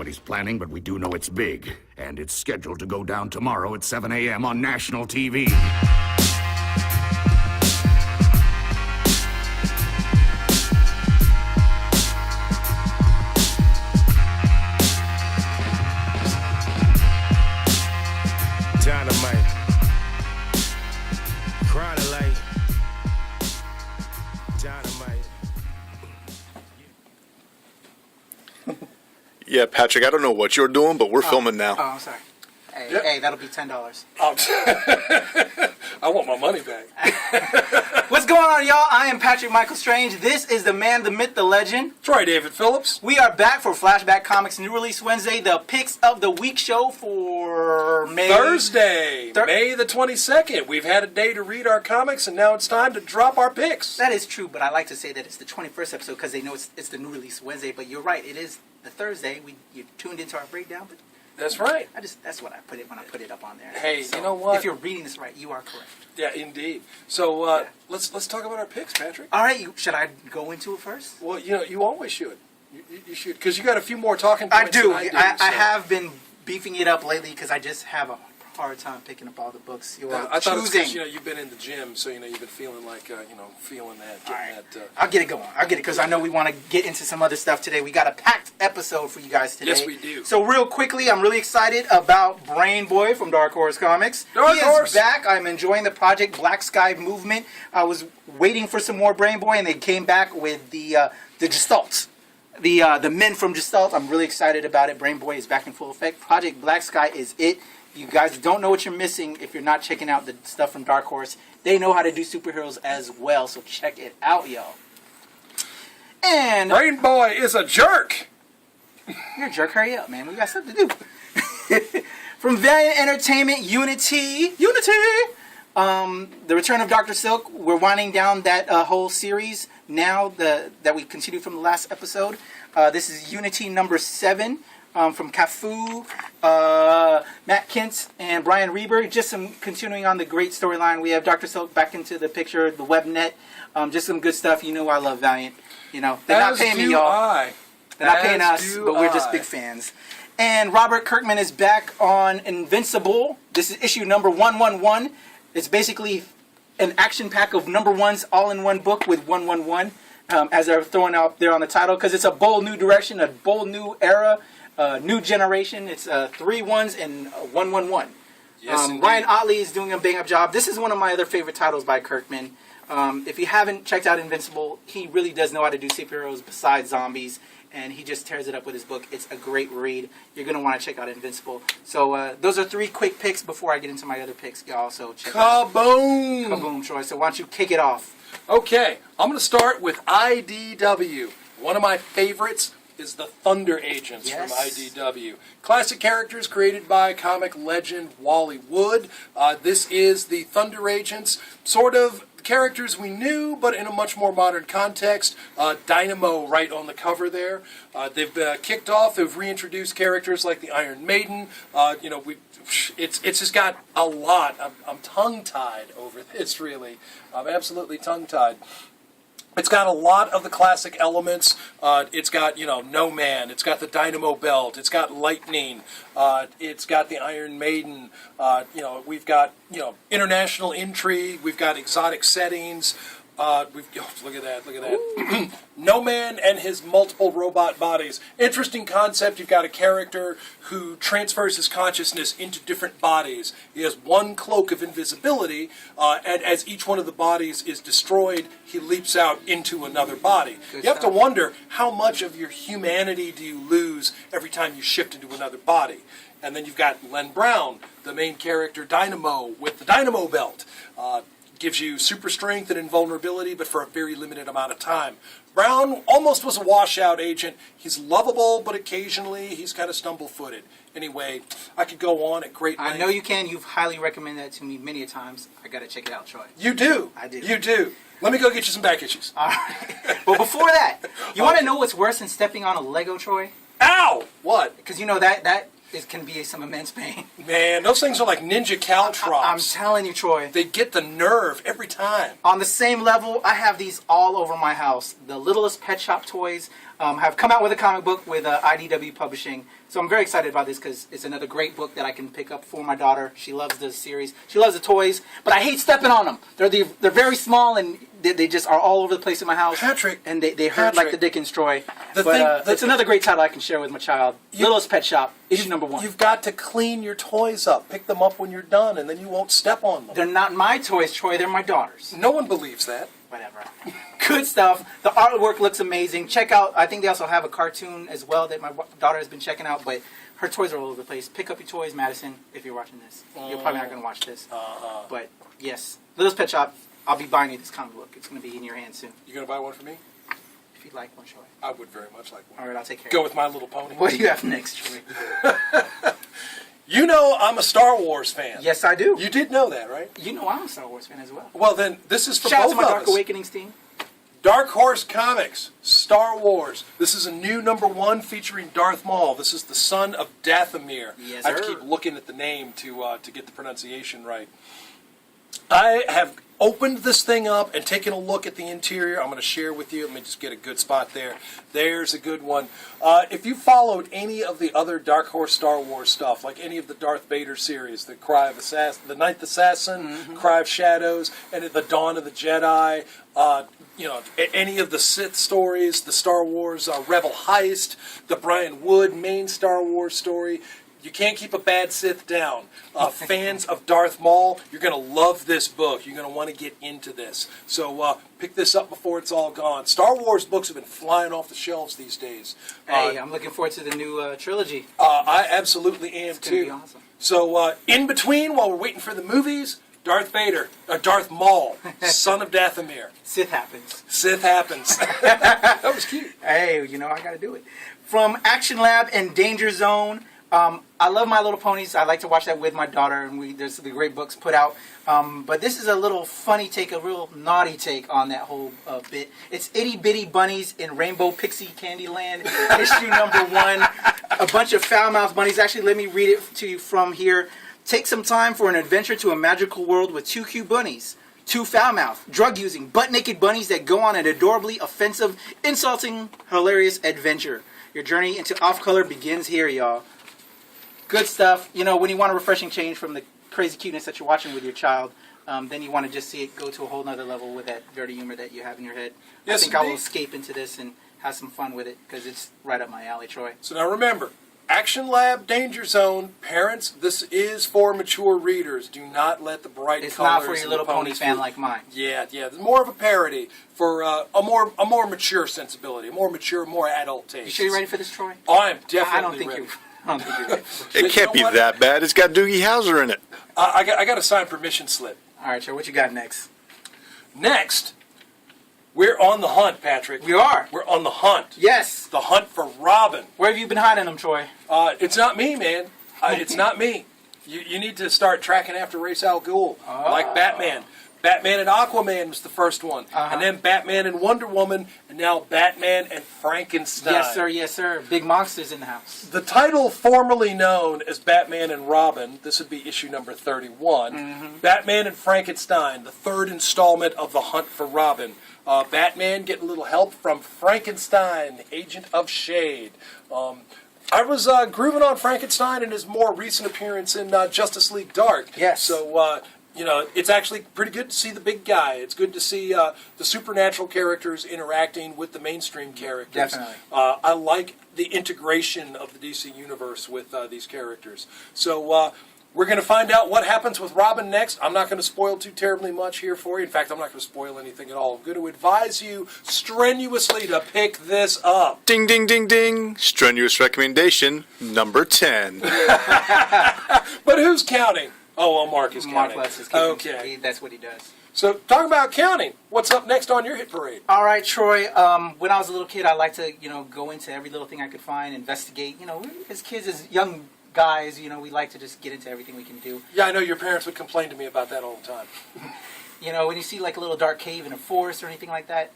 what he's planning, but we do know it's big. And it's scheduled to go down tomorrow at 7 a.m. on national TV. Dynamite. Chronolite. Dynamite. Yeah, Patrick, I don't know what you're doing, but we're filming now. Oh, I'm sorry. Hey, Yep. hey, that'll be $10. I want my money back. What's going on, y'all? I am Patrick Michael Strange. This is the man, the myth, the legend. Troy David Phillips. We are back for Flashback Comics New Release Wednesday, the Picks of the Week show for May. Thursday, May the 22nd. We've had a day to read our comics, and now it's time to drop our picks. That is true, but I like to say that it's the 21st episode because they know it's the New Release Wednesday. But you're right, it is the Thursday. You tuned into our breakdown, but That's right. that's what I put it when I put it up on there. Hey, So, you know what? If you're reading this right, you are correct. Yeah, indeed. So let's talk about our picks, Patrick. All right, should I go into it first? Well, you always should. You should, because you got a few more talking I points do. than I so. have been beefing it up lately because I just have a hard time picking up all the books you're I thought it was choosing. because you've been in the gym, so you've been feeling like feeling that. All right. That I'll get it going. I'll get it because I know we want to get into some other stuff today. We got a packed episode for you guys today. Yes, we do. So real quickly, I'm really excited about Brain Boy from Dark Horse Comics. Dark he Horse! is back. I'm enjoying the Project Black Sky movement. I was waiting for some more Brain Boy, and they came back with the Gestalts. The men from Gestalt. I'm really excited about it. Brain Boy is back in full effect. Project Black Sky is it. You guys don't know what you're missing if you're not checking out the stuff from Dark Horse. They know how to do superheroes as well, so check it out, y'all. And Brain Boy is a jerk. you're a jerk. Hurry up, man. We got stuff to do. From Valiant Entertainment, Unity. The Return of Dr. Silk. We're winding down that whole series now that we continued from the last episode. This is Unity number 7 from Cafu, Matt Kintz, and Brian Reber. Just some continuing on the great storyline. We have Dr. Silk back into the picture, the webnet. Just some good stuff. You know I love Valiant. They're not paying me, y'all. They're not paying us, but we're just big fans. And Robert Kirkman is back on Invincible. This is issue number 111. It's basically an action pack of number ones all in one book with 111, as they're throwing out there on the title, because it's a bold new direction, a bold new era, new generation. It's 3 ones and 111. Yes, Ryan Otley is doing a bang-up job. This is one of my other favorite titles by Kirkman. If you haven't checked out Invincible, he really does know how to do superheroes besides zombies, and he just tears it up with his book. It's a great read. You're going to want to check out Invincible. So those are 3 quick picks before I get into my other picks, y'all. So check out Kaboom! Kaboom, Troy. So why don't you kick it off? Okay, I'm going to start with IDW. One of my favorites is the Thunder Agents from IDW. Classic characters created by comic legend Wally Wood. This is the Thunder Agents, sort of characters we knew, but in a much more modern context. Dynamo right on the cover there. They've kicked off. They've reintroduced characters like the Iron Maiden. It's just got a lot. I'm tongue-tied over this, really. I'm absolutely tongue-tied. It's got a lot of the classic elements. It's got, No Man. It's got the Dynamo Belt. It's got Lightning. It's got the Iron Maiden. We've got, international intrigue. We've got exotic settings. Look at that. No Man and his multiple robot bodies. Interesting concept. You've got a character who transfers his consciousness into different bodies. He has one cloak of invisibility, and as each one of the bodies is destroyed, he leaps out into another body. You have to wonder, how much of your humanity do you lose every time you shift into another body? And then you've got Len Brown, the main character, Dynamo, with the Dynamo Belt. Gives you super strength and invulnerability, but for a very limited amount of time. Brown almost was a washout agent. He's lovable, but occasionally he's kind of stumble-footed. Anyway, I could go on at great length. I know you can. You've highly recommended that to me many a times. I got to check it out, Troy. You do. I do. You do. Let me go get you some back issues. All right. But before that, you want to know what's worse than stepping on a Lego, Troy? Ow! What? Because you know that it can be some immense pain. Man, those things are like ninja caltrops. I'm telling you, Troy. They get the nerve every time. On the same level, I have these all over my house. The Littlest Pet Shop toys have come out with a comic book with IDW Publishing. So I'm very excited about this because it's another great book that I can pick up for my daughter. She loves the series. She loves the toys, but I hate stepping on them. They're very small and they just are all over the place in my house. Patrick. And they hurt like the Dickens, Troy. But it's another great title I can share with my child. Littlest Pet Shop, issue number 1. You've got to clean your toys up. Pick them up when you're done, and then you won't step on them. They're not my toys, Troy. They're my daughter's. No one believes that. Whatever. Good stuff. The artwork looks amazing. Check out, I think they also have a cartoon as well that my daughter has been checking out, but her toys are all over the place. Pick up your toys, Madison, if you're watching this. You're probably not going to watch this. But, yes. Littlest Pet Shop, I'll be buying you this comic book. It's going to be in your hands soon. You going to buy one for me? If you'd like one, Troy. I would very much like one. All right, I'll take care Go of it. with My Little Pony. What do you have next, Troy? You know I'm a Star Wars fan. Yes, I do. You did know that, right? You know I'm a Star Wars fan as well. Well, then, this is for Shout out both to my of Dark us. Awakenings team. Dark Horse Comics, Star Wars. This is a new #1 featuring Darth Maul. This is the son of Dathomir. Yes, I have to sir. keep looking at the name to get the pronunciation right. I have opened this thing up and taken a look at the interior. I'm going to share with you. Let me just get a good spot there. There's a good one. If you followed any of the other Dark Horse Star Wars stuff, like any of the Darth Vader series, the Cry of the Ninth Assassin, Cry of Shadows, and the Dawn of the Jedi, any of the Sith stories, the Star Wars Rebel Heist, the Brian Wood main Star Wars story, you can't keep a bad Sith down. Fans of Darth Maul, you're going to love this book. You're going to want to get into this. So pick this up before it's all gone. Star Wars books have been flying off the shelves these days. Hey, I'm looking forward to the new trilogy. I absolutely am It's going to too. be awesome. So in between, while we're waiting for the movies, Darth Maul, son of Dathomir. Sith happens. Sith happens. That was cute. Hey, I got to do it. From Action Lab and Danger Zone. I love My Little Ponies. I like to watch that with my daughter, and there's the great books put out. But this is a little funny take, a real naughty take on that whole bit. It's Itty Bitty Bunnies in Rainbow Pixie Candyland, issue number 1. A bunch of foul-mouthed bunnies. Actually, let me read it to you from here. Take some time for an adventure to a magical world with 2 cute bunnies. 2 foul-mouthed, drug-using, butt-naked bunnies that go on an adorably offensive, insulting, hilarious adventure. Your journey into off-color begins here, y'all. Good stuff. When you want a refreshing change from the crazy cuteness that you're watching with your child, then you want to just see it go to a whole nother level with that dirty humor that you have in your head. Yes, I think I will indeed. escape into this and have some fun with it because it's right up my alley, Troy. So now remember, Action Lab, Danger Zone, parents, this is for mature readers. Do not let the bright It's colors not for your and Little the Pony ponies fan fool- like mine. Yeah. It's more of a parody for a more mature sensibility, a more mature, more adult taste. You sure you're ready for this, Troy? Oh, I am definitely I don't think ready. you're. I don't think you're ready. It can't be know what? that bad. It's got Doogie Howser in it. I got a signed permission slip. All right, Troy. What you got next? Next, we're on the hunt, Patrick. We are. We're on the hunt. Yes. The hunt for Robin. Where have you been hiding them, Troy? It's not me, man. It's not me. You need to start tracking after Ra's al Ghul, like Batman. Batman and Aquaman was the first one, and then Batman and Wonder Woman, and now Batman and Frankenstein. Yes, sir. Yes, sir. Big monsters in the house. The title formerly known as Batman and Robin, this would be issue number 31, Batman and Frankenstein, the 3rd installment of The Hunt for Robin. Batman getting a little help from Frankenstein, Agent of Shade. I was grooving on Frankenstein in his more recent appearance in Justice League Dark. Yes. So, it's actually pretty good to see the big guy. It's good to see the supernatural characters interacting with the mainstream characters. Definitely. I like the integration of the DC universe with these characters. So we're going to find out what happens with Robin next. I'm not going to spoil too terribly much here for you. In fact, I'm not going to spoil anything at all. I'm going to advise you strenuously to pick this up. Ding, ding, ding, ding. Strenuous recommendation number 10. But who's counting? Oh, well, Marc is Mark counting. Lutz is keeping. Okay. That's what he does. So talk about counting. What's up next on your hit parade? All right, Troy. When I was a little kid, I liked to, go into every little thing I could find, investigate. As kids, as young guys, we like to just get into everything we can do. Yeah, I know your parents would complain to me about that all the time. You know, when you see like a little dark cave in a forest or anything like that,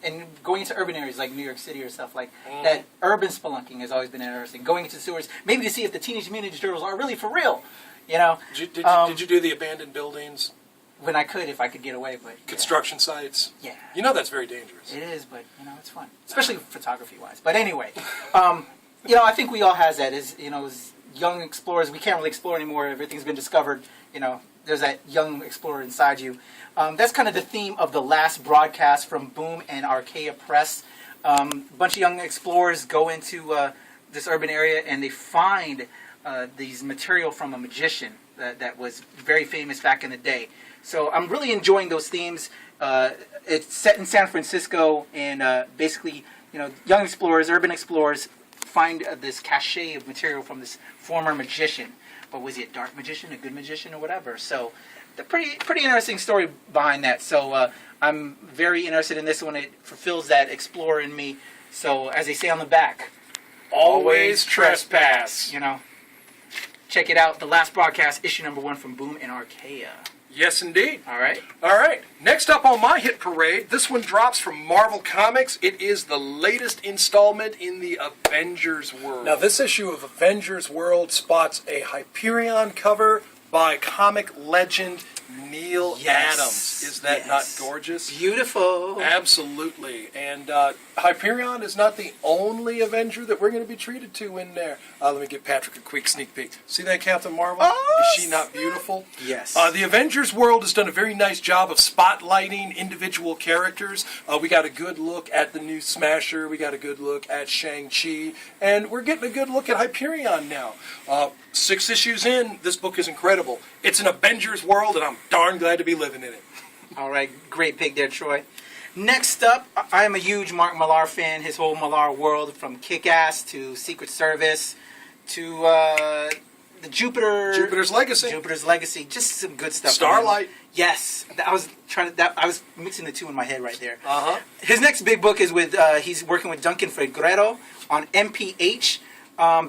and going into urban areas like New York City or stuff like that, urban spelunking has always been interesting. Going into sewers, maybe to see if the Teenage Mutant Ninja Turtles are really for real. You know, Did you do the abandoned buildings, when I could, if I could get away, but yeah. construction sites? Yeah. You know that's very dangerous. It is, but you know, it's fun, especially photography-wise. But anyway, you know, I think we all has that. As you know, as young explorers, we can't really explore anymore. Everything's been discovered. You know, there's that young explorer inside you. That's kind of the theme of the last broadcast from Boom and Archaea Press. A bunch of young explorers go into this urban area and they find these material from a magician that was very famous back in the day. So I'm really enjoying those themes. It's set in San Francisco, and basically, you know, young explorers, urban explorers, find this cachet of material from this former magician. But was he a dark magician, a good magician, or whatever? So, the pretty interesting story behind that. So, I'm very interested in this one. It fulfills that explorer in me. So, as they say on the back, Always trespass. You know, check it out. The last broadcast, issue number 1 from Boom and Archaea. Yes, indeed. All right. All right. Next up on my hit parade, this one drops from Marvel Comics. It is the latest installment in the Avengers world. Now, this issue of Avengers World spots a Hyperion cover by comic legend Neil Adams. Is that not gorgeous? Beautiful. Absolutely. And Hyperion is not the only Avenger that we're going to be treated to in there. Let me give Patrick a quick sneak peek. See that Captain Marvel? Is she not beautiful? Yes. The Avengers world has done a very nice job of spotlighting individual characters. We got a good look at the new Smasher. We got a good look at Shang-Chi. And we're getting a good look at Hyperion now. 6 issues in, this book is incredible. It's an Avengers world, and I'm darn glad to be living in it. All right, great pick there, Troy. Next up, I am a huge Marc Millar fan. His whole Millar world, from Kick-Ass to Secret Service to the Jupiter's Legacy. Jupiter's Legacy, just some good stuff. Starlight. Yes, I was mixing the two in my head right there. His next big book is with he's working with Duncan Fegredo on MPH.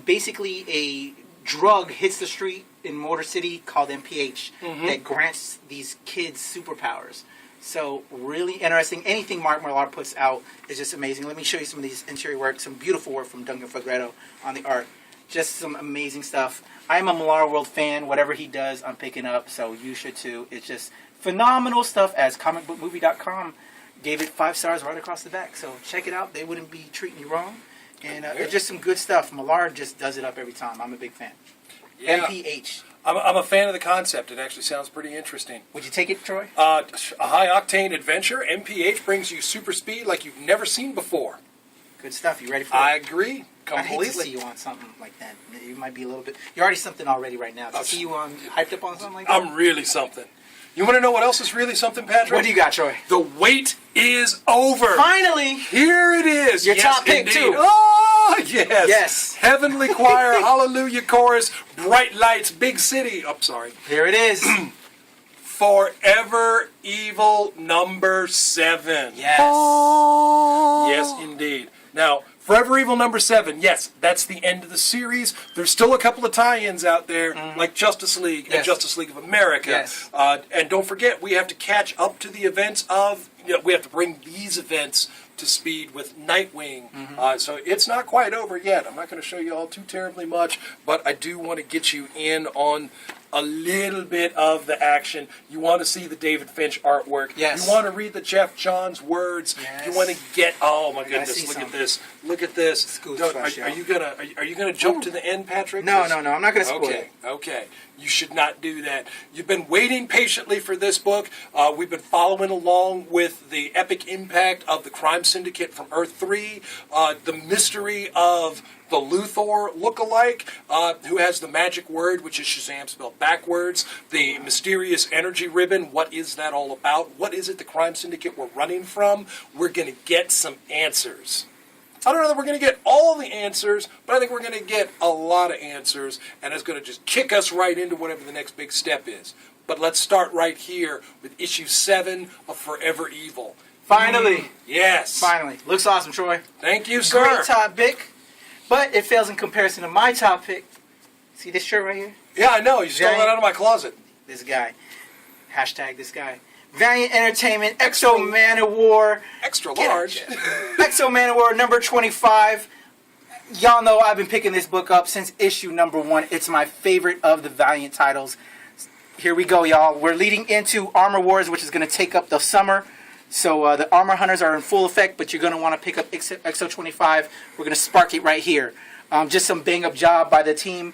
Basically, a drug hits the street in Motor City called MPH that grants these kids superpowers. So really interesting. Anything Marc Millar puts out is just amazing. Let me show you some of these interior work, some beautiful work from Duncan Fegredo on the art. Just some amazing stuff. I'm a Millar World fan. Whatever he does, I'm picking up, so you should too. It's just phenomenal stuff, as comicbookmovie.com gave it 5 stars right across the back. So check it out. They wouldn't be treating you wrong. And it's just some good stuff. Millar just does it up every time. I'm a big fan. Yeah. MPH. I'm a fan of the concept. It actually sounds pretty interesting. Would you take it, Troy? A high-octane adventure. MPH brings you super speed like you've never seen before. Good stuff. You ready for it? I agree completely. I'd hate to see you on something like that. You might be a little bit... You're already something already right now. To see you hyped up on something like that? I'm really something. You want to know what else is really something, Patrick? What do you got, Troy? The wait is over. Finally! Here it is. Your top pick, indeed. too. Oh, yes. Yes. Heavenly Choir, Hallelujah Chorus, Bright Lights, Big City. Oh, sorry. Here it is. Forever Evil number 7. Yes. Yes, indeed. Now, Forever Evil number 7, yes, that's the end of the series. There's still a couple of tie-ins out there, like Justice League and Justice League of America. Yes. And don't forget, we have to catch up to the events of, we have to bring these events to speed with Nightwing. So it's not quite over yet. I'm not going to show you all too terribly much, but I do want to get you in on a little bit of the action. You want to see the David Finch artwork. Yes. You want to read the Jeff Johns words. Yes. You want to get. Oh my I goodness! see Look something. at this! Look at this! Scoot Don't- fresh, are y'all. you gonna jump to the end, Patrick? No, I'm not going to spoil Okay, it. okay. You should not do that. You've been waiting patiently for this book. We've been following along with the epic impact of the crime syndicate from Earth 3, the mystery of the Luthor lookalike, who has the magic word, which is Shazam spelled backwards, the mysterious energy ribbon. What is that all about? What is it the crime syndicate we're running from? We're going to get some answers. I don't know that we're going to get all the answers, but I think we're going to get a lot of answers, and it's going to just kick us right into whatever the next big step is. But let's start right here with issue 7 of Forever Evil. Finally. Yes. Finally. Looks awesome, Troy. Thank you, sir. Great top pick. But it fails in comparison to my top pick. See this shirt right here? Yeah, I know. You stole Giant- that out of my closet. This guy. Hashtag this guy. Valiant Entertainment, Exo Man of War. Extra Get large. out, Exo Man of War number 25. Y'all know I've been picking this book up since issue number 1. It's my favorite of the Valiant titles. Here we go, y'all. We're leading into Armor Wars, which is going to take up the summer. So the Armor Hunters are in full effect, but you're going to want to pick up Exo 25. We're going to spark it right here. Just some bang-up job by the team.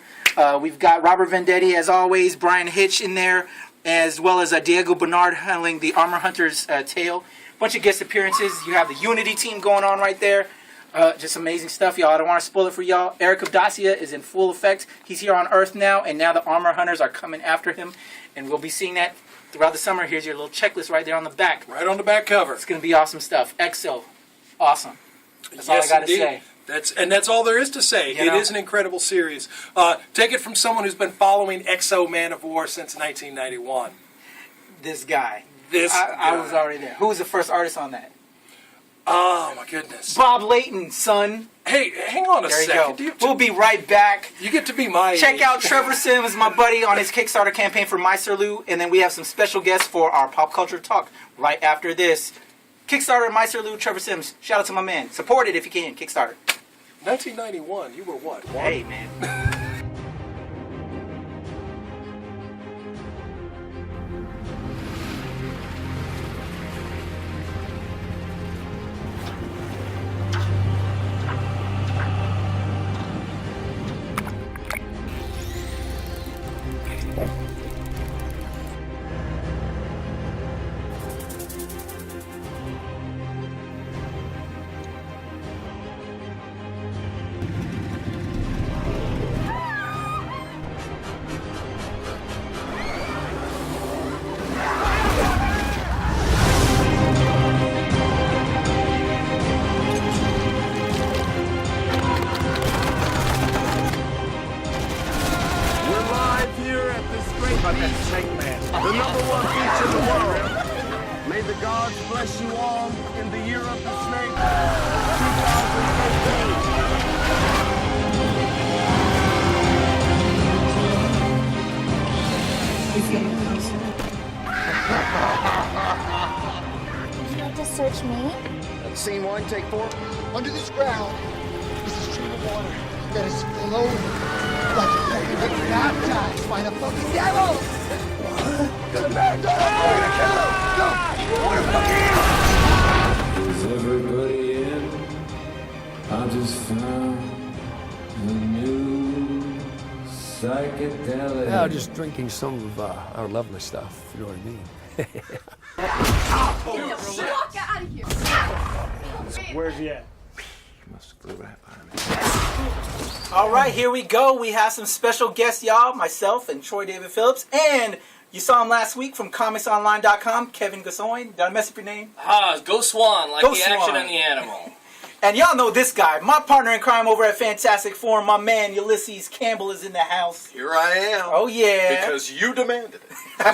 We've got Robert Vendetti, as always, Brian Hitch in there, as well as Diego Bernard handling the Armor Hunters tale. Bunch of guest appearances. You have the Unity team going on right there. Just amazing stuff, y'all. I don't want to spoil it for y'all. Eric Abdacia is in full effect. He's here on Earth now, and now the Armor Hunters are coming after him. And we'll be seeing that throughout the summer. Here's your little checklist right there on the back. Right on the back cover. It's going to be awesome stuff. Exo, awesome. That's all I got to say. That's all there is to say. You know? It is an incredible series. Take it from someone who's been following Exo Man of War since 1991. This guy. I I was already there. Who was the first artist on that? Oh, my goodness. Bob Layton, son. Hey, hang on a There you second. go. We'll be right back. You get to be my Check age. out Trevor Sims, my buddy, on his Kickstarter campaign for Meister Lou. And then we have some special guests for our pop culture talk right after this. Kickstarter, Meister Lou, Trevor Sims. Shout out to my man. Support it if you can. Kickstarter. 1991, you were what? One? Hey, man. The number one feature in the world. May the gods bless you all in the year of the snake, 2013. You have to search me? Scene one, take 4. Under this ground is a stream of water that is flowing like you're gonna get baptized by the fucking devil! Commander! Is everybody in? I just found a new psychedelic. Yeah, just drinking some of our lovely stuff, if you know what I mean. Walk out of here! Where's he at? Must have flew right by me. All right, here we go. We have some special guests, y'all. Myself and Troy David Phillips. And you saw him last week from comicsonline.com, Kevin Gassoin. Did I mess up your name? Go Swan, like Go the action Swan. and the animal. And y'all know this guy, my partner in crime over at Fantastic Forum, my man Ulysses Campbell is in the house. Here I am. Oh, yeah. Because you demanded it. All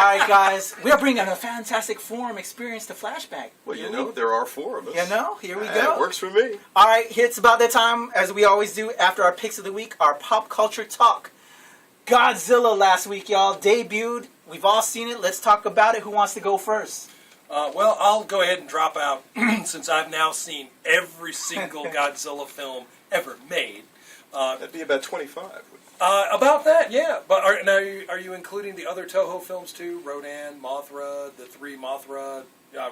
right, guys. We are bringing a Fantastic Forum experience to Flashback. Well, you know, there are 4 of us. You know, here we It go. works for me. All right, it's about that time, as we always do, after our picks of the week, our pop culture talk. Godzilla last week, y'all, debuted. We've all seen it. Let's talk about it. Who wants to go first? Well, I'll go ahead and drop out since I've now seen every single Godzilla film ever made. That'd be about 25. About that, yeah. But are you including the other Toho films too? Rodan, Mothra, the 3 Mothra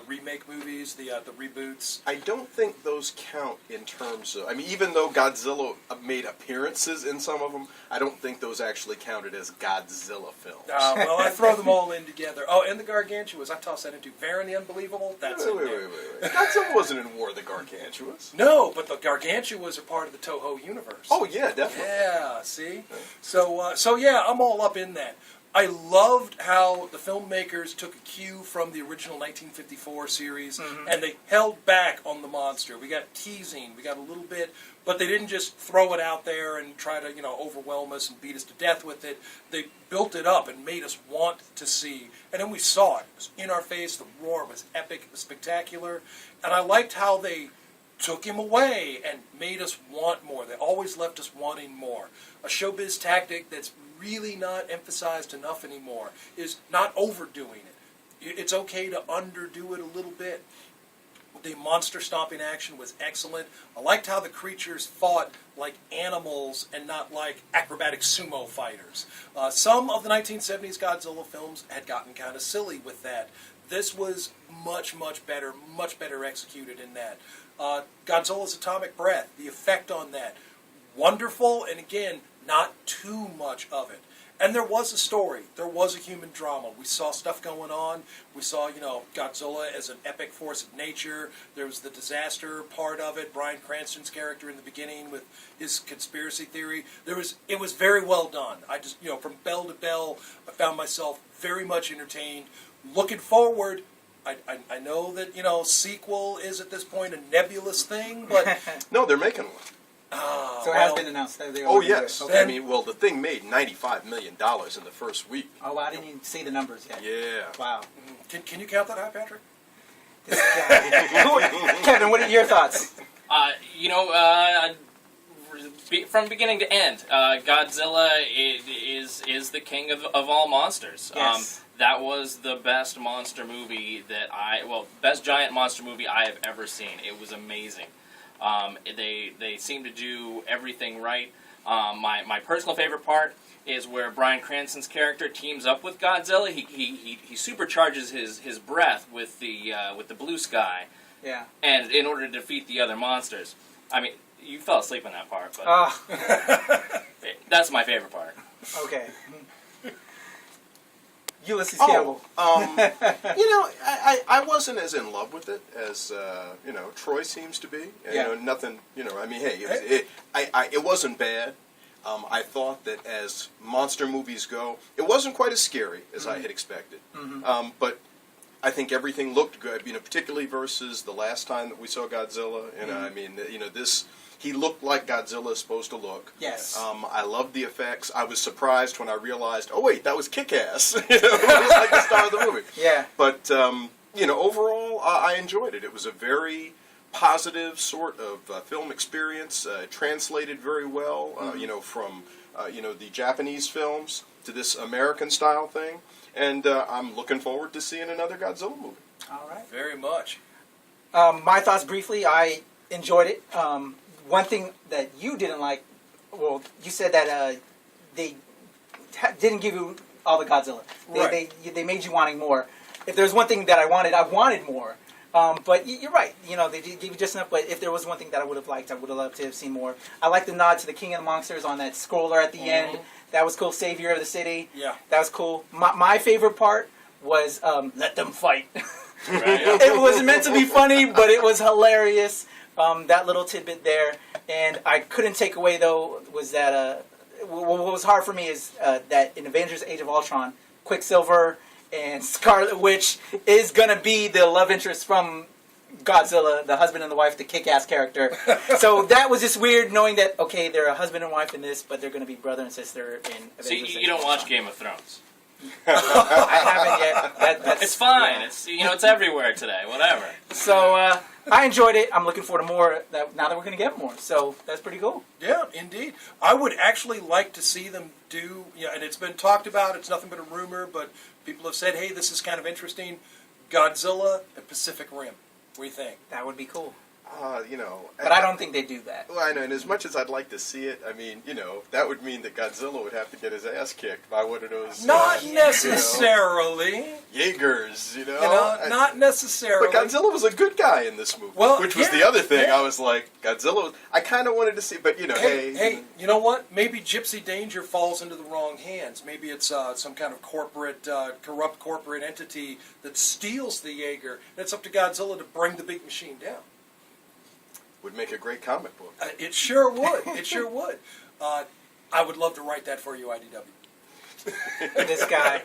remake movies, the reboots. I don't think those count in terms of... I mean, even though Godzilla made appearances in some of them, I don't think those actually counted as Godzilla films. Well, I throw them all in together. Oh, and the Gargantuas. I toss that into Baron the Unbelievable. That's in there. Wait. Godzilla wasn't in War of the Gargantuas. No, but the Gargantuas are part of the Toho universe. Oh, yeah, definitely. Yeah, see? So yeah, I'm all up in that. I loved how the filmmakers took a cue from the original 1954 series, and they held back on the monster. We got teasing, we got a little bit, but they didn't just throw it out there and try to, overwhelm us and beat us to death with it. They built it up and made us want to see. And then we saw it. It was in our face. The roar was epic. It was spectacular. And I liked how they took him away and made us want more. They always left us wanting more. A showbiz tactic that's really not emphasized enough anymore is not overdoing it. it's okay to underdo it a little bit. The monster stomping action was excellent. I liked how the creatures fought like animals and not like acrobatic sumo fighters. Some of the 1970s Godzilla films had gotten kind of silly with that. This was much better executed in that. Godzilla's atomic breath, the effect on that, wonderful, and again, not too much of it. And there was a story. There was a human drama. We saw stuff going on. We saw, Godzilla as an epic force of nature. There was the disaster part of it. Bryan Cranston's character in the beginning with his conspiracy theory. It was very well done. I just, from bell to bell, I found myself very much entertained. Looking forward, I know that, sequel is at this point a nebulous thing, but... No, they're making one. So it has been announced. Yes. Okay. I mean, the thing made $95 million in the first week. Oh, I didn't even see the numbers yet. Yeah. Wow. Can you count that high, Patrick? Kevin, what are your thoughts? From beginning to end, Godzilla is the king of all monsters. Yes. That was the best monster movie best giant monster movie I have ever seen. It was amazing. They seem to do everything right. My personal favorite part is where Bryan Cranston's character teams up with Godzilla. He supercharges his breath with the blue sky. Yeah. And in order to defeat the other monsters. I mean, you fell asleep on that part, but that's my favorite part. Okay. Ulysses Campbell. I wasn't as in love with it as Troy seems to be. Nothing. I mean, hey, it wasn't bad. I thought that as monster movies go, it wasn't quite as scary as I had expected. But I think everything looked good. Particularly versus the last time that we saw Godzilla. I mean, this. He looked like Godzilla is supposed to look. Yes. I loved the effects. I was surprised when I realized, oh wait, that was Kick-Ass. It was like the star of the movie. Yeah. But overall, I enjoyed it. It was a very positive sort of film experience. Translated very well. From the Japanese films to this American style thing, and I'm looking forward to seeing another Godzilla movie. All right. Very much. My thoughts briefly. I enjoyed it. One thing that you didn't like, well, you said that they didn't give you all the Godzilla. They made you wanting more. If there's one thing that I wanted more. But you're right. They did give you just enough. But if there was one thing that I would have liked, I would have loved to have seen more. I like the nod to the King of the Monsters on that scroller at the end. That was cool. Savior of the city. Yeah. That was cool. My favorite part was let them fight. Right. It was meant to be funny, but it was hilarious. That little tidbit there, and I couldn't take away though was that what was hard for me is that in Avengers: Age of Ultron, Quicksilver and Scarlet Witch is gonna be the love interest from Godzilla, the husband and the wife, the kick-ass character. So that was just weird knowing that they're a husband and wife in this, but they're gonna be brother and sister in Avengers. So you don't watch Game of Thrones? I haven't yet. It's fine. Yeah. It's everywhere today. Whatever. So I enjoyed it. I'm looking forward to more. Now that we're going to get more, so that's pretty cool. Yeah, indeed. I would actually like to see them do. And it's been talked about. It's nothing but a rumor, but people have said, "Hey, this is kind of interesting." Godzilla and Pacific Rim. What do you think? That would be cool. But I don't think they do that. Well, I know, and as much as I'd like to see it, I mean, that would mean that Godzilla would have to get his ass kicked by one of those... Not necessarily. Jaegers, not necessarily. But Godzilla was a good guy in this movie, which was the other thing. I was like, Godzilla, I kind of wanted to see, but, Hey, you know what? Maybe Gypsy Danger falls into the wrong hands. Maybe it's some kind of corrupt corporate entity that steals the Jaeger, and it's up to Godzilla to bring the big machine down. Would make a great comic book. It sure would. It sure would. I would love to write that for you, IDW. This guy.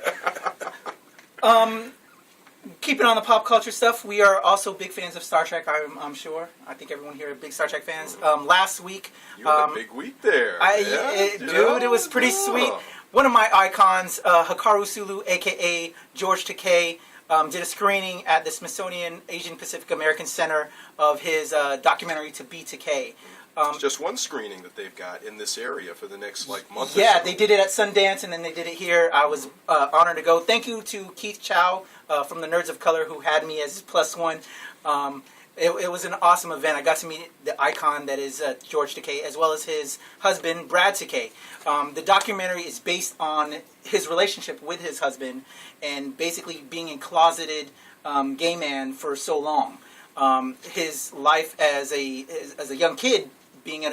Keeping on the pop culture stuff, we are also big fans of Star Trek, I'm sure. I think everyone here are big Star Trek fans. Last week... You had a big week there. Dude, it was pretty sweet. One of my icons, Hikaru Sulu, a.k.a. George Takei, did a screening at the Smithsonian Asian Pacific American Center of his documentary To Be Takei. It's just one screening that they've got in this area for the next month or Yeah, so. they did it at Sundance, and then they did it here. I was honored to go. Thank you to Keith Chow from the Nerds of Color who had me as +1. It was an awesome event. I got to meet the icon that is George Takei, as well as his husband, Brad Takei. The documentary is based on his relationship with his husband and basically being a closeted gay man for so long. His life as a young kid,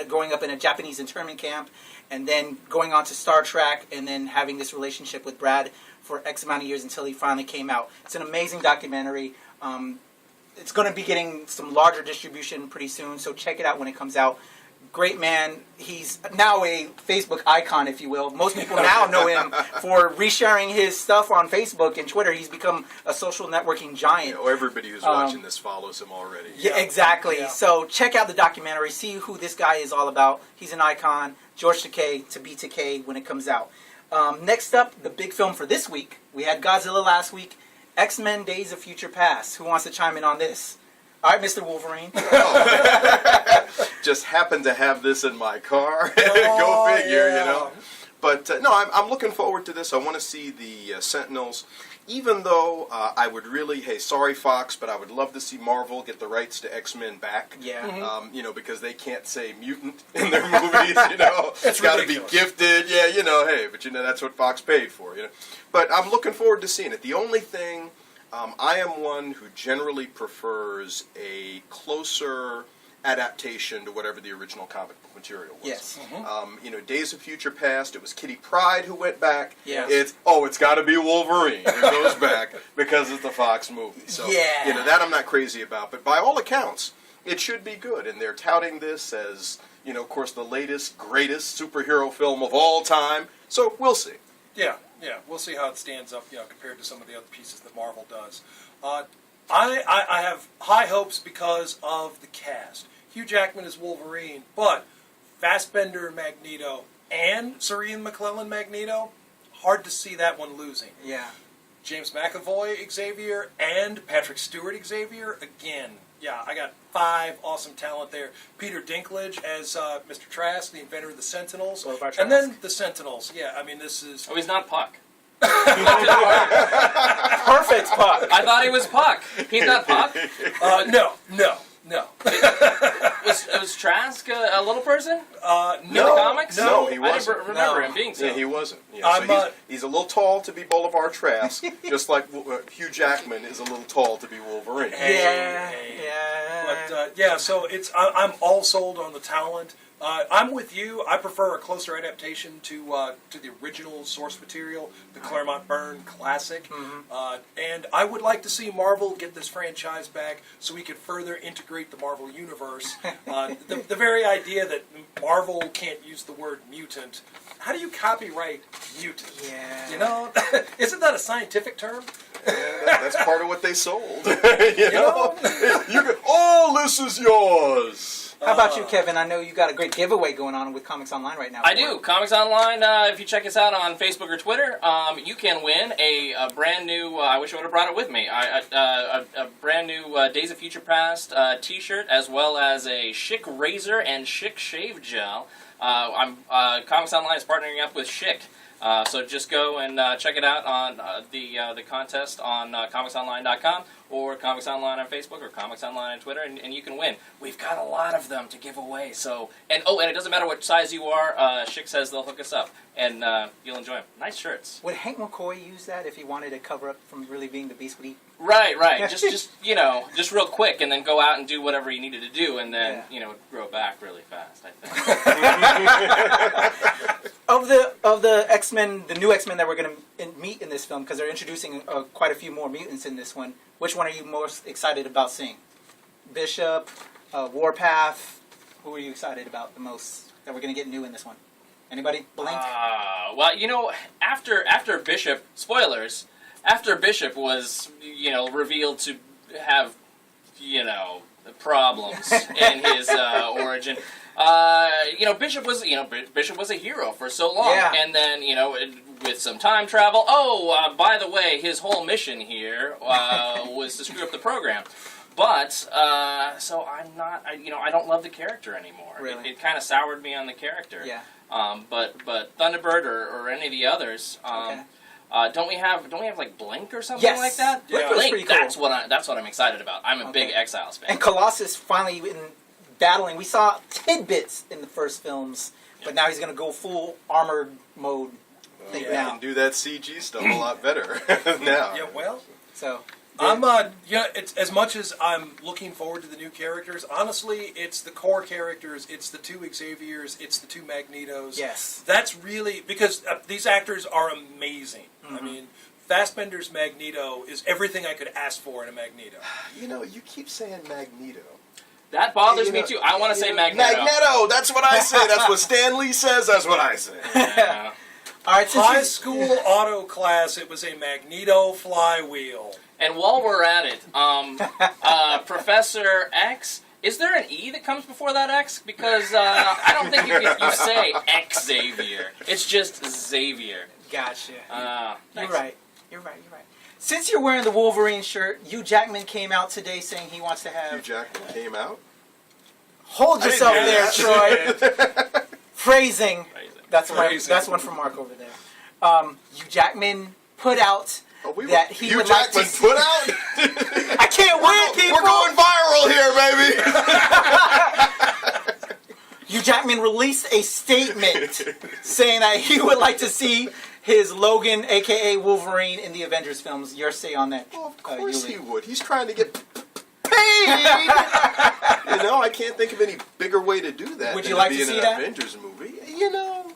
growing up in a Japanese internment camp, and then going on to Star Trek, and then having this relationship with Brad for X amount of years until he finally came out. It's an amazing documentary. It's going to be getting some larger distribution pretty soon, so check it out when it comes out. Great man. He's now a Facebook icon, if you will. Most people now know him for resharing his stuff on Facebook and Twitter. He's become a social networking giant. Everybody who's watching this follows him already. Yeah, exactly. Yeah. So check out the documentary. See who this guy is all about. He's an icon. George Takei to be Takei when it comes out. Next up, the big film for this week. We had Godzilla last week. X-Men Days of Future Past. Who wants to chime in on this? All right, Mr. Wolverine. Just happened to have this in my car. Go figure, you know. But no, I'm looking forward to this. I want to see the Sentinels. Even though I would really, sorry Fox, but I would love to see Marvel get the rights to X-Men back. Yeah. You know, because they can't say mutant in their movies, you know. It's got to be gifted. Yeah, you know, but you know, that's what Fox paid for, you know. But I'm looking forward to seeing it. The only thing, I am one who generally prefers a closer adaptation to whatever the original comic book material was. Yes. You know, Days of Future Past, it was Kitty Pryde who went back. Yeah. It's got to be Wolverine who goes back because it's the Fox movie. So, you know, that I'm not crazy about. But by all accounts, it should be good. And they're touting this as, you know, of course, the latest, greatest superhero film of all time. So we'll see. Yeah, we'll see how it stands up, compared to some of the other pieces that Marvel does. I have high hopes because of the cast. Hugh Jackman is Wolverine, but Fassbender Magneto and Serene McClellan Magneto, hard to see that one losing. Yeah. James McAvoy Xavier and Patrick Stewart Xavier, again, I got 5 awesome talent there. Peter Dinklage as Mr. Trask, the inventor of the Sentinels. And then the Sentinels. Yeah, I mean, this is... Oh, he's not Puck. Perfect Puck. I thought he was Puck. He's not Puck? No. Was Trask a little person? No. In the comics? No, he wasn't. I didn't remember him being so. Yeah, he wasn't. Yeah, so he's a little tall to be Boulevard Trask, just like Hugh Jackman is a little tall to be Wolverine. Yeah. But, so I'm all sold on the talent. I'm with you. I prefer a closer adaptation to the original source material, the Claremont Byrne classic. And I would like to see Marvel get this franchise back so we could further integrate the Marvel universe. The very idea that Marvel can't use the word mutant. How do you copyright mutant? Yeah. You know, isn't that a scientific term? Yeah, that's part of what they sold. you know? All this is yours. How about you, Kevin? I know you got a great giveaway going on with Comics Online right now. I do. Comics Online, if you check us out on Facebook or Twitter, you can win a brand new, I wish I would have brought it with me, a brand new Days of Future Past t-shirt, as well as a Schick razor and Schick shave gel. Comics Online is partnering up with Schick. So just go and check it out on the contest on comicsonline.com or Comics Online on Facebook or Comics Online on Twitter, and you can win. We've got a lot of them to give away. So and it doesn't matter what size you are. Schick says they'll hook us up, and you'll enjoy them. Nice shirts. Would Hank McCoy use that if he wanted to cover up from really being the Beast? Would he? Right. just real quick, and then go out and do whatever he needed to do, and then grow back really fast. I think. Of the X-Men, the new X-Men that we're going to meet in this film, because they're introducing quite a few more mutants in this one, which one are you most excited about seeing? Bishop, Warpath, who are you excited about the most that we're going to get new in this one? Anybody? Blink? Well, after Bishop, spoilers, after Bishop was, revealed to have, problems in his origin. Bishop was a hero for so long, and then with some time travel. By the way, his whole mission here was to screw up the program. But so I'm not. I don't love the character anymore. Really? It kind of soured me on the character. Yeah. But Thunderbird or any of the others. Okay. Don't we have like Blink or something Yes. like that? Blink was Blink, pretty cool. that's what I'm excited about. I'm a big Exiles fan. And Colossus finally in battling. We saw tidbits in the first films, but now he's going to go full armored mode. You can do that CG stuff a lot better now. Yeah, well, So I'm it's as much as I'm looking forward to the new characters. Honestly, it's the core characters. It's the 2 Xaviers. It's the 2 Magnetos. yes, That's really because these actors are amazing. I mean, Fassbender's Magneto is everything I could ask for in a Magneto. You know, you keep saying Magneto. That bothers You me know- too. I want to say Magneto. Magneto, that's what I say. That's what Stan Lee says. That's what I say. Yeah. all right. Since High you- school auto class, it was a Magneto flywheel. And while we're at it, Professor X, is there an E that comes before that X? Because I don't think you say X Xavier. It's just Xavier. Gotcha. You're You're right. You're right. Since you're wearing the Wolverine shirt, Hugh Jackman came out today saying he wants to have. Hugh Jackman came out. Hold yourself I there, didn't Troy. Phrasing. That's Phrasing. That's one from Marc over there. Hugh Jackman put out that he Hugh would Jackman like to. put out? I can't win, people. We're going viral here, baby. Hugh Jackman released a statement saying that he would like to see his Logan, aka Wolverine, in the Avengers films. Your say on that? Well, of course Yuli. he would. He's trying to get paid. You know, I can't think of any bigger way to do that. Would than you like be to in see an that? Avengers movie? You know,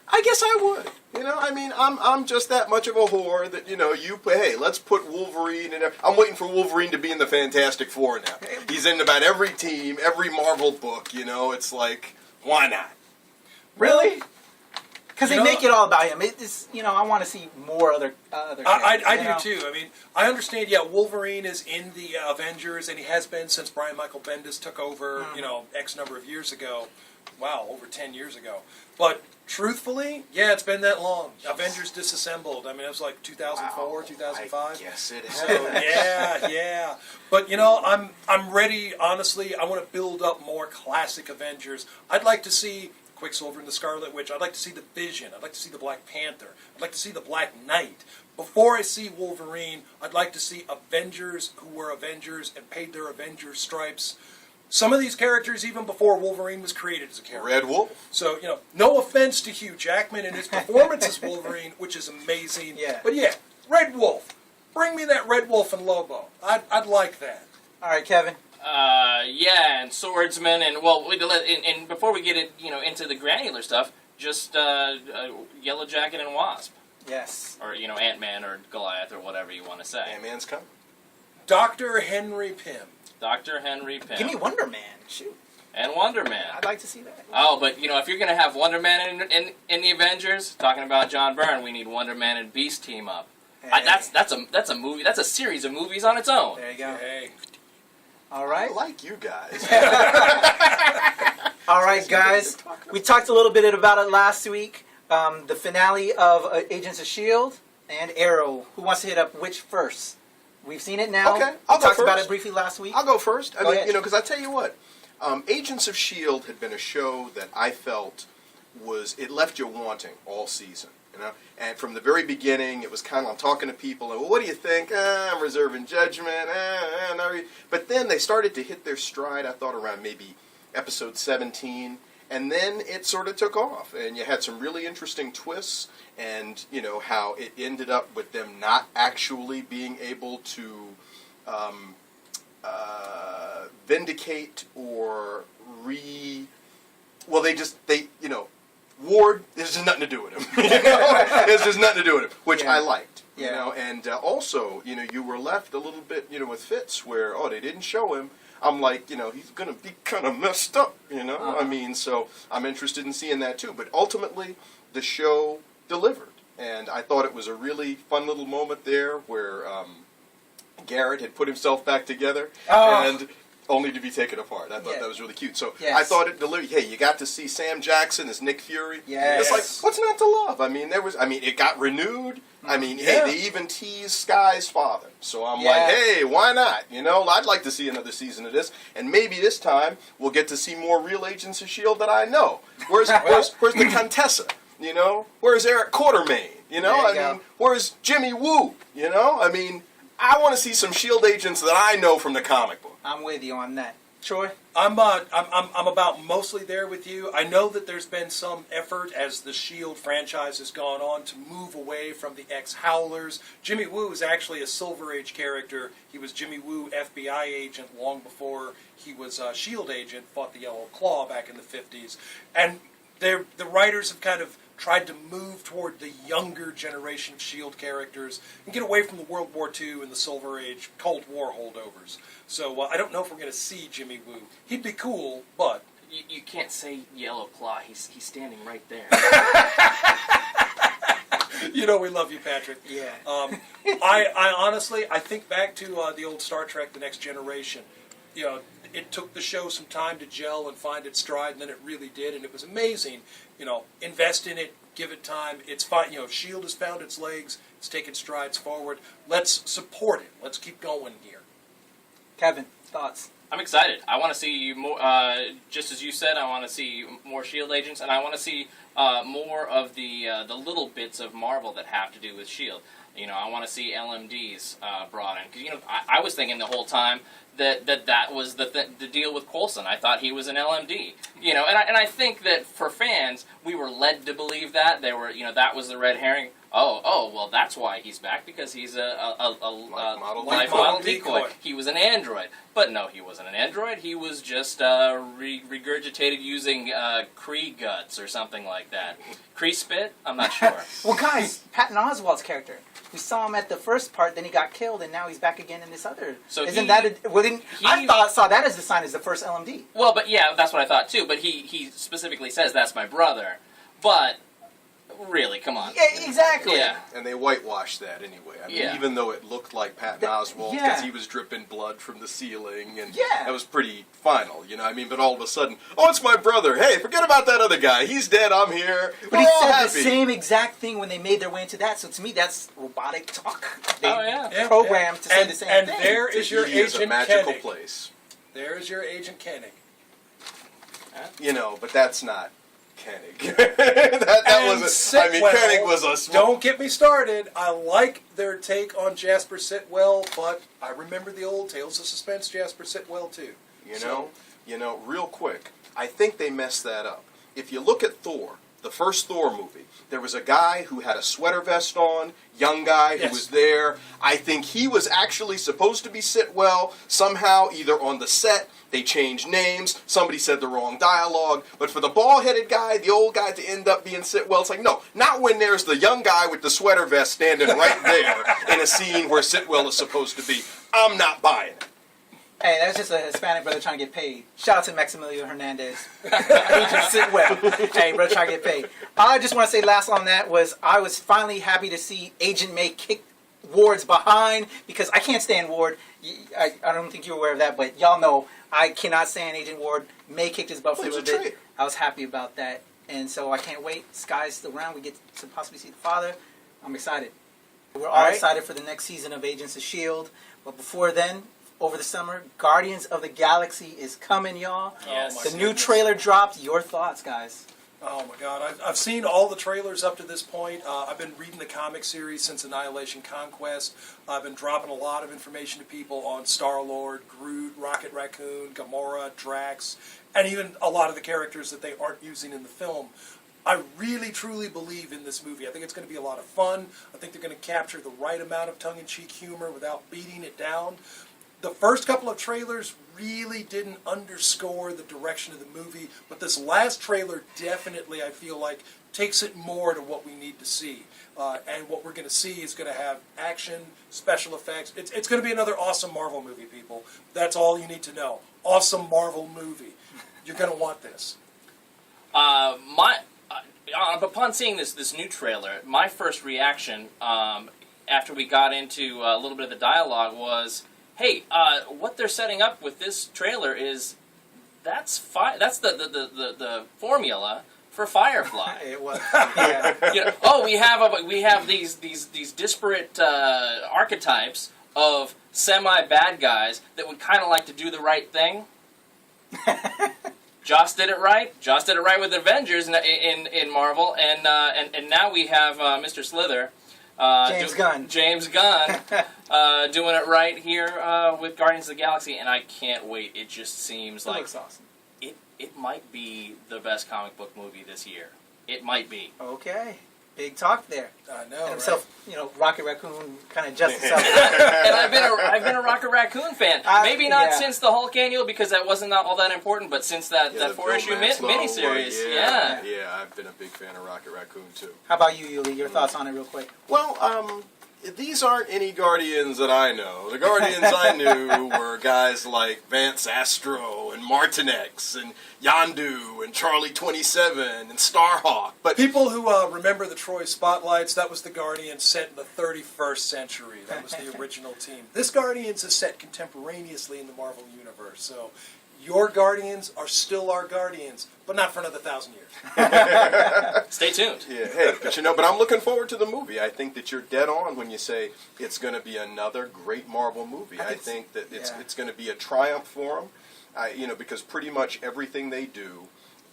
I guess I would. You know, I mean, I'm just that much of a whore that, you know, hey, let's put Wolverine in. I'm waiting for Wolverine to be in the Fantastic Four now. He's in about every team, every Marvel book. You know, it's like, why not? Really? Because they You know- make it all about him. It's I want to see more other. I characters, do too. I mean, I understand. Yeah, Wolverine is in the Avengers, and he has been since Brian Michael Bendis took over. You know, X number of years ago. Wow, over 10 years ago. But truthfully, yeah, it's been that long. Avengers disassembled. I mean, it was like 2004, 2005. Yes, it So has. yeah. But you know, I'm ready. Honestly, I want to build up more classic Avengers. I'd like to see Quicksilver and the Scarlet Witch. I'd like to see the Vision. I'd like to see the Black Panther. I'd like to see the Black Knight. Before I see Wolverine, I'd like to see Avengers who were Avengers and paid their Avengers stripes. Some of these characters, even before Wolverine was created as a character. Red Wolf. So, you know, no offense to Hugh Jackman and his performance as Wolverine, which is amazing. Yeah. But yeah, Red Wolf. Bring me that Red Wolf and Lobo. I'd like that. All right, Kevin. Yeah, and swordsman, and and before we get it, into the granular stuff, just Yellow Jacket and Wasp, Yes. or Ant-Man or Goliath or whatever you want to say. Ant-Man's coming. Dr. Henry Pym. Dr. Henry Pym. Give me Wonder Man. Shoot. And Wonder Man. I'd like to see that. Oh, but if you're gonna have Wonder Man in the Avengers, talking about John Byrne, we need Wonder Man and Beast team up. Hey. That's a movie. That's a series of movies on its own. There you go. Hey. All I right. like you guys. All right, guys. We talked a little bit about it last week. The finale of Agents of S.H.I.E.L.D. and Arrow. Who wants to hit up which first? We've seen it now. Okay, We I'll go talked about first. it briefly last week. I'll go first. I Go mean, ahead. because I tell you what, Agents of S.H.I.E.L.D. had been a show that I felt it left you wanting all season. And from the very beginning, it was kind of, I'm talking to people, and, well, what do you think? I'm reserving judgment. No. But then they started to hit their stride, I thought, around maybe episode 17. And then it sort of took off, and you had some really interesting twists, and how it ended up with them not actually being able to vindicate or Ward. There's just nothing to do with him. There's just nothing to do with him, which I liked. And also, you were left a little bit, with Fitz, where they didn't show him. I'm like, he's going to be kind of messed up, I mean, so I'm interested in seeing that too. But ultimately, the show delivered. And I thought it was a really fun little moment there where Garrett had put himself back together and only to be taken apart. I thought that was really cute. So I thought it delivered. Hey, you got to see Sam Jackson as Nick Fury. Yes. It's like, what's not to love? I mean, it got renewed. I mean, hey, they even teased Sky's father. So I'm like, hey, why not? I'd like to see another season of this. And maybe this time we'll get to see more real Agents of S.H.I.E.L.D. that I know. Where's the Contessa? Where's Eric Quartermain? You know, There you I go. mean, where's Jimmy Woo? You know, I mean, I want to see some S.H.I.E.L.D. agents that I know from the comic book. I'm with you on that. Troy? I'm about mostly there with you. I know that there's been some effort as the S.H.I.E.L.D. franchise has gone on to move away from the ex-Howlers. Jimmy Woo is actually a Silver Age character. He was Jimmy Woo, FBI agent, long before he was a S.H.I.E.L.D. agent, fought the Yellow Claw back in the 50s. And the writers have kind of tried to move toward the younger generation of S.H.I.E.L.D. characters and get away from the World War II and the Silver Age Cold War holdovers. So I don't know if we're going to see Jimmy Woo. He'd be cool, but... You can't say Yellow Claw. He's standing right there. You know we love you, Patrick. Yeah. I honestly, I think back to the old Star Trek, The Next Generation. You know, it took the show some time to gel and find its stride, and then it really did, and it was amazing. You know, invest in it, give it time. It's fine. You know, S.H.I.E.L.D. has found its legs. It's taken strides forward. Let's support it. Let's keep going here. Kevin, thoughts? I'm excited. I want to see more, just as you said, I want to see more S.H.I.E.L.D. agents, and I want to see more of the little bits of Marvel that have to do with S.H.I.E.L.D. You know, I want to see LMDs brought in. Because, you know, I was thinking the whole time that was the deal with Coulson. I thought he was an LMD. You know, and I think that for fans, we were led to believe that. They were, you know, that was the red herring. Oh, well, that's why he's back, because he's a life model decoy. He was an android. But no, he wasn't an android. He was just regurgitated using Kree guts or something like that. Kree spit? I'm not sure. Well, guys, Patton Oswalt's character. We saw him at the first part, then he got killed, and now he's back again in this other. So Isn't that I saw that as the sign as the first LMD. Well, but yeah, that's what I thought too. But he specifically says that's my brother. But really, come on. Yeah, exactly. Yeah. And they whitewashed that anyway. I mean, Yeah. even though it looked like Patton Oswalt, yeah. because he was dripping blood from the ceiling, and Yeah. that was pretty final, you know what I mean? But all of a sudden, oh, it's my brother. Hey, forget about that other guy. He's dead, I'm here. But We're he all said happy. the same exact thing when they made their way into that. So to me, that's robotic talk. They Oh, yeah. programmed to say the same and thing. there is your Tahiti is a Agent magical Koenig. place. There is your Agent Koenig. You know, but that's not Koenig. that wasn't. I mean, Sitwell, Koenig was a small. Don't get me started. I like their take on Jasper Sitwell, but I remember the old Tales of Suspense Jasper Sitwell too. You know, real quick, I think they messed that up. If you look at Thor, the first Thor movie, there was a guy who had a sweater vest on, young guy who Yes. was there. I think he was actually supposed to be Sitwell. Somehow, either on the set, they changed names, somebody said the wrong dialogue, but for the bald-headed guy, the old guy, to end up being Sitwell, it's like, no, not when there's the young guy with the sweater vest standing right there in a scene where Sitwell is supposed to be. I'm not buying it. Hey, that's just a Hispanic brother trying to get paid. Shout out to Maximiliano Hernandez. Agent Sitwell. Hey, brother trying to get paid. I just want to say last on that was I was finally happy to see Agent May kick Ward's behind, because I can't stand Ward. I don't think you're aware of that, but y'all know I cannot stand Agent Ward. May kicked his butt for a little bit. I was happy about that. And so I can't wait. Sky's still around. We get to possibly see the father. I'm excited. We're all excited for the next season of Agents of S.H.I.E.L.D. But before then, over the summer, Guardians of the Galaxy is coming, y'all. Yes. The new trailer dropped. Your thoughts, guys? Oh my God, I've seen all the trailers up to this point. I've been reading the comic series since Annihilation Conquest. I've been dropping a lot of information to people on Star-Lord, Groot, Rocket Raccoon, Gamora, Drax, and even a lot of the characters that they aren't using in the film. I really, truly believe in this movie. I think it's going to be a lot of fun. I think they're going to capture the right amount of tongue-in-cheek humor without beating it down. The first couple of trailers really didn't underscore the direction of the movie, but this last trailer definitely, I feel like, takes it more to what we need to see. And what we're going to see is going to have action, special effects. It's going to be another awesome Marvel movie, people. That's all you need to know. Awesome Marvel movie. You're going to want this. Upon seeing this new trailer, my first reaction after we got into a little bit of the dialogue was, hey, what they're setting up with this trailer is that's the formula for Firefly. It was. Yeah. You know, we have these disparate archetypes of semi bad guys that would kind of like to do the right thing. Joss did it right. Joss did it right with Avengers in Marvel, and now we have Mr. Slither, James Gunn, doing it right here with Guardians of the Galaxy, and I can't wait. It just seems like looks awesome. It might be the best comic book movie this year. It might be. Okay. Big talk there. I know, And right? himself, Rocket Raccoon kind of adjusts himself. And I've been a Rocket Raccoon fan. Maybe not since the Hulk annual, because that wasn't all that important, but since that 4-issue miniseries. Yeah, I've been a big fan of Rocket Raccoon too. How about you, Yuli? Your thoughts on it real quick? Well, these aren't any Guardians that I know. The Guardians I knew were guys like Vance Astro and Martinex and Yondu and Charlie 27 and Starhawk. But people who remember the Troy Spotlights, that was the Guardians set in the 31st century. That was the original team. This Guardians is set contemporaneously in the Marvel Universe. So your Guardians are still our Guardians, but not for another 1,000 years. Stay tuned. Yeah, hey, but I'm looking forward to the movie. I think that you're dead on when you say it's going to be another great Marvel movie. I think that it's going to be a triumph for them. Because pretty much everything they do,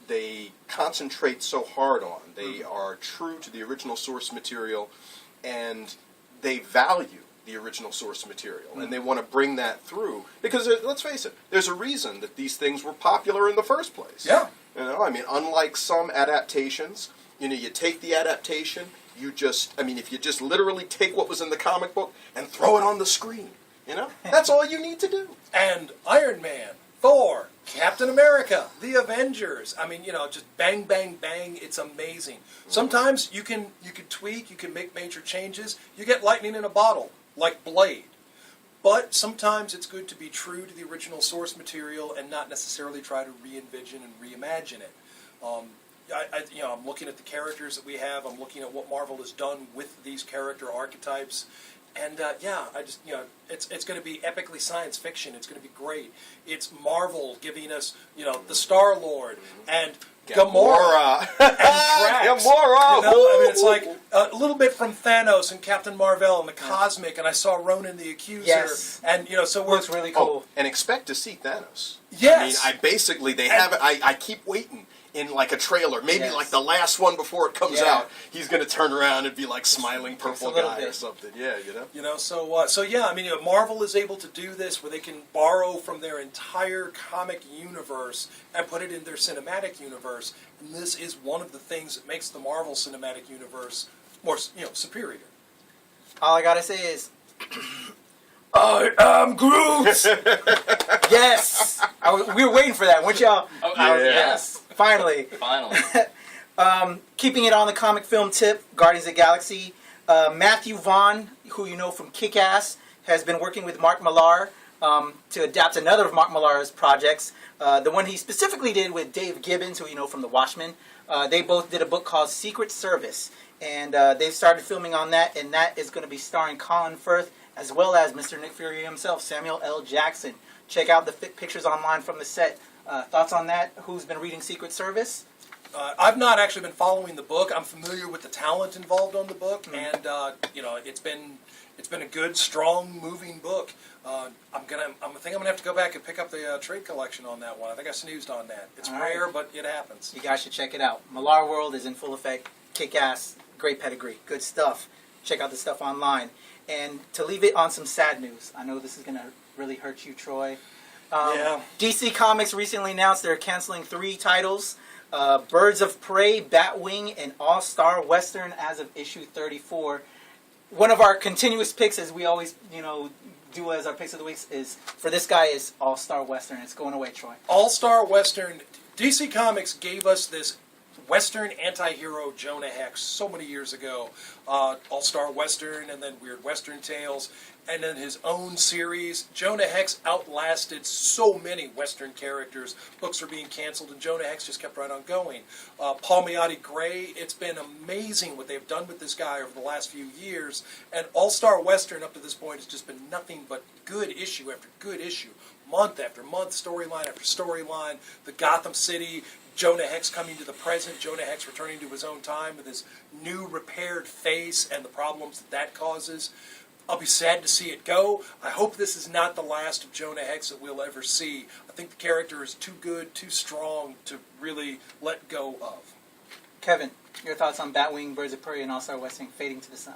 they concentrate so hard on. They are true to the original source material, and they value the original source material, and they want to bring that through. Because let's face it, there's a reason that these things were popular in the first place. Yeah. Unlike some adaptations, you take the adaptation, if you just literally take what was in the comic book and throw it on the screen, that's all you need to do. And Iron Man, Thor, Captain America, the Avengers. Just bang, bang, bang. It's amazing. Sometimes you can tweak, you can make major changes. You get lightning in a bottle, like Blade. But sometimes it's good to be true to the original source material and not necessarily try to re-envision and reimagine it. I'm looking at the characters that we have. I'm looking at what Marvel has done with these character archetypes. And it's going to be epically science fiction. It's going to be great. It's Marvel giving us, the Star-Lord and Gamora and Drax. Gamora! It's like a little bit from Thanos and Captain Marvel and the Cosmic, and I saw Ronan the Accuser. Yes. And, so we're... Looks really cool. And expect to see Thanos. Yes. They have it. I keep waiting in like a trailer, maybe like the last one before it comes out. He's going to turn around and be like smiling purple guy or something. Yeah, Marvel is able to do this where they can borrow from their entire comic universe and put it in their cinematic universe, and this is one of the things that makes the Marvel Cinematic Universe more, superior. All I gotta say is, I am Groot. Yes, we were waiting for that, weren't y'all? Yes. Finally. Keeping it on the comic film tip, Guardians of the Galaxy. Matthew Vaughn, who you know from Kick-Ass, has been working with Mark Millar to adapt another of Mark Millar's projects. The one he specifically did with Dave Gibbons, who you know from The Watchmen. They both did a book called Secret Service, and they've started filming on that, and that is going to be starring Colin Firth, as well as Mr. Nick Fury himself, Samuel L. Jackson. Check out the pictures online from the set. Thoughts on that? Who's been reading Secret Service? I've not actually been following the book. I'm familiar with the talent involved on the book, and it's been a good, strong, moving book. I think I'm gonna have to go back and pick up the trade collection on that one. I think I snoozed on that. It's rare, but it happens. You guys should check it out. Millar World is in full effect. Kick-ass, great pedigree, good stuff. Check out the stuff online. And to leave it on some sad news, I know this is gonna really hurt you, Troy. DC Comics recently announced they're canceling 3 titles. Birds of Prey, Batwing, and All-Star Western as of issue 34. One of our continuous picks, as we always, do as our picks of the week, is for this guy is All-Star Western. It's going away, Troy. All-Star Western. DC Comics gave us this Western anti-hero Jonah Hex so many years ago. All-Star Western, and then Weird Western Tales, and then his own series. Jonah Hex outlasted so many Western characters. Books are being canceled, and Jonah Hex just kept right on going. Palmiotti Gray, it's been amazing what they've done with this guy over the last few years. And All-Star Western, up to this point, has just been nothing but good issue after good issue. Month after month, storyline after storyline. The Gotham City, Jonah Hex coming to the present, Jonah Hex returning to his own time with his new repaired face and the problems that causes. I'll be sad to see it go. I hope this is not the last of Jonah Hex that we'll ever see. I think the character is too good, too strong to really let go of. Kevin, your thoughts on Batwing, Birds of Prey, and All-Star Western Fading to the Sun?